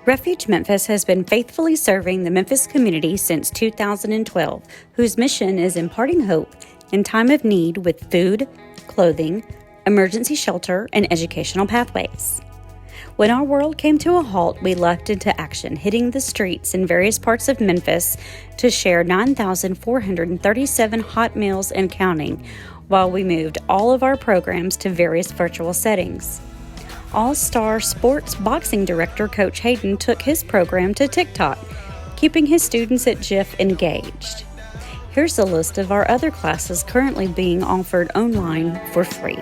Refuge Memphis has been faithfully serving the Memphis community since 2012, whose mission is imparting hope in time of need with food, clothing, emergency shelter, and educational pathways. When our world came to a halt, we leapt into action, hitting the streets in various parts of Memphis to share 9,437 hot meals and counting, while we moved all of our programs to various virtual settings. All-star sports boxing director Coach Hayden took his program to TikTok, keeping his students at GIF engaged. Here's a list of our other classes currently being offered online for free.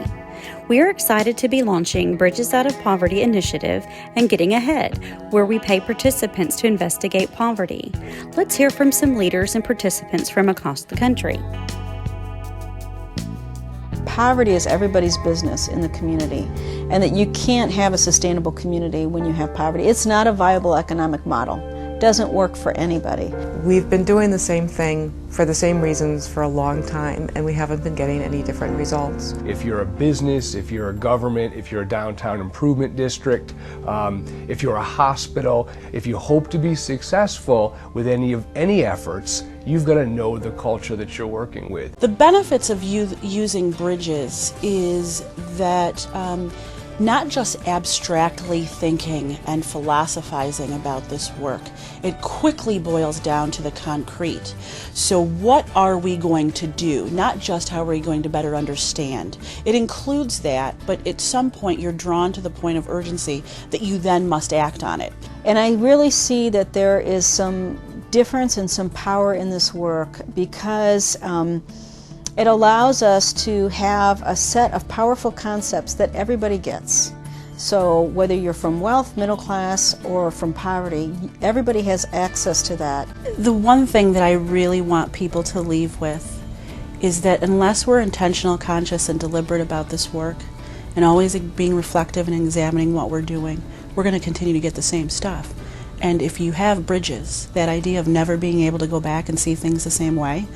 We are excited to be launching Bridges Out of Poverty initiative and Getting Ahead, where we pay participants to investigate poverty. Let's hear from some leaders and participants from across the country. Poverty is everybody's business in the community, and that you can't have a sustainable community when you have poverty. It's not a viable economic model. It doesn't work for anybody. We've been doing the same thing for the same reasons for a long time, and we haven't been getting any different results. If you're a business, if you're a government, if you're a downtown improvement district, if you're a hospital, if you hope to be successful with any efforts, you've got to know the culture that you're working with. The benefits of using bridges is that not just abstractly thinking and philosophizing about this work. It quickly boils down to the concrete. So what are we going to do? Not just how are we going to better understand. It includes that, but at some point you're drawn to the point of urgency that you then must act on it. And I really see that there is some difference and some power in this work because it allows us to have a set of powerful concepts that everybody gets. So whether you're from wealth, middle class, or from poverty, everybody has access to that. The one thing that I really want people to leave with is that unless we're intentional, conscious, and deliberate about this work, and always being reflective and examining what we're doing, we're going to continue to get the same stuff. And if you have bridges, that idea of never being able to go back and see things the same way,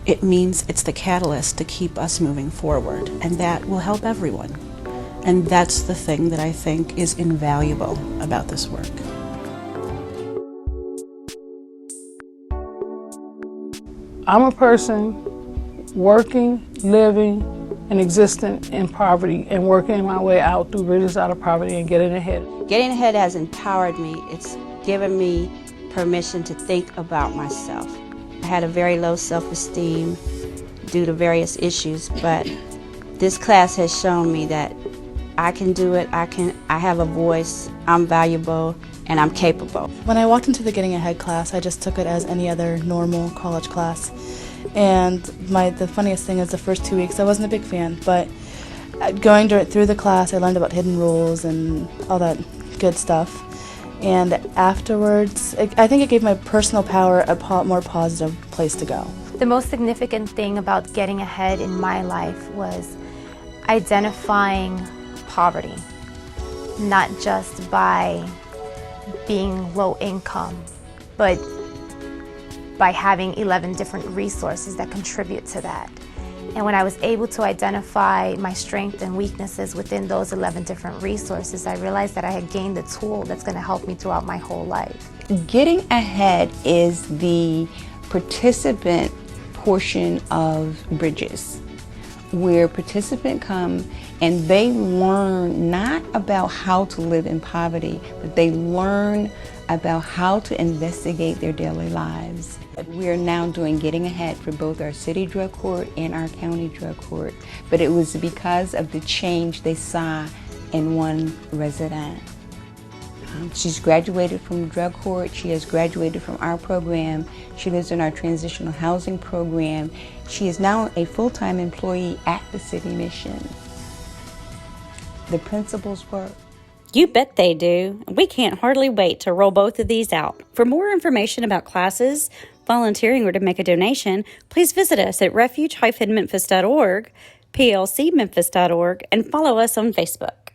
it means it's the catalyst to keep us moving forward, and that will help everyone. And that's the thing that I think is invaluable about this work. I'm a person working, living, and existing in poverty and working my way out through Bridges Out of Poverty and Getting Ahead. Getting Ahead has empowered me. It's given me permission to think about myself. I had a very low self-esteem due to various issues, but this class has shown me that I can do it, I have a voice, I'm valuable, and I'm capable. When I walked into the Getting Ahead class, I just took it as any other normal college class. And the funniest thing is the first 2 weeks I wasn't a big fan, but going through the class I learned about hidden rules and all that good stuff. And afterwards, I think it gave my personal power a more positive place to go. The most significant thing about Getting Ahead in my life was identifying poverty, not just by being low income, but by having 11 different resources that contribute to that. And when I was able to identify my strengths and weaknesses within those 11 different resources, I realized that I had gained the tool that's going to help me throughout my whole life. Getting Ahead is the participant portion of Bridges, where participants come and they learn not about how to live in poverty, but they learn about how to investigate their daily lives. We are now doing Getting Ahead for both our city drug court and our county drug court, but it was because of the change they saw in one resident. She's graduated from drug court, she has graduated from our program, she lives in our transitional housing program. She is now a full-time employee at the city mission. The principles work. You bet they do. We can't hardly wait to roll both of these out. For more information about classes, volunteering, or to make a donation, please visit us at refuge-memphis.org, plcmemphis.org, and follow us on Facebook.